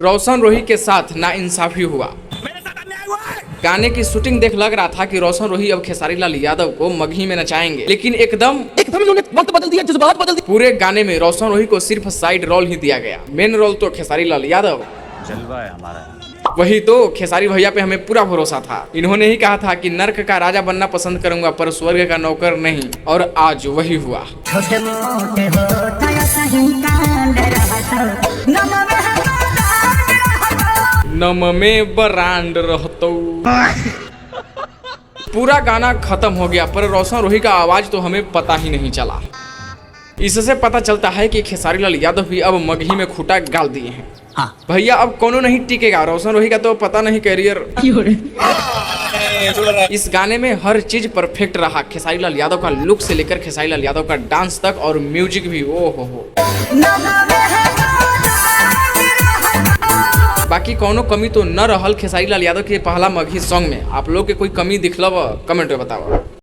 रोशन रोही के साथ नाइंसाफी हुआ। गाने की शूटिंग देख लग रहा था कि रोशन रोही अब खेसारी लाल यादव को मगही में नचाएंगे, लेकिन एकदम इन्होंने वक्त बदल दिया, जज्बात बदल दिए। पूरे गाने में रोशन रोही को सिर्फ साइड रोल ही दिया गया, मेन रोल तो खेसारी लाल यादव। जलवा है हमारा। वही तो खेसारी भैया पे हमें पूरा भरोसा था। इन्होंने ही कहा था कि नर्क का राजा बनना पसंद करूंगा पर स्वर्ग का नौकर नहीं, और आज वही हुआ। नम में बरांड रहतो। पूरा गाना खत्म हो गया पर रोशन रोही का आवाज तो हमें पता ही नहीं चला। इससे पता चलता है कि खेसारी लाल यादव भी अब मगही में खूंटा गाल दिए हैं। हाँ। भैया अब कोनो नहीं टिकेगा, रोशन रोही का तो पता नहीं कैरियर। इस गाने में हर चीज परफेक्ट रहा, खेसारी लाल यादव का लुक से लेकर खेसारी लाल यादव का डांस तक, और म्यूजिक भी। ओ हो। बाकी कोनो कमी तो न रहल खेसारी लाल यादव के पहला मगही सॉन्ग में। आप लोग के कोई कमी दिखल कमेंट में बताओ।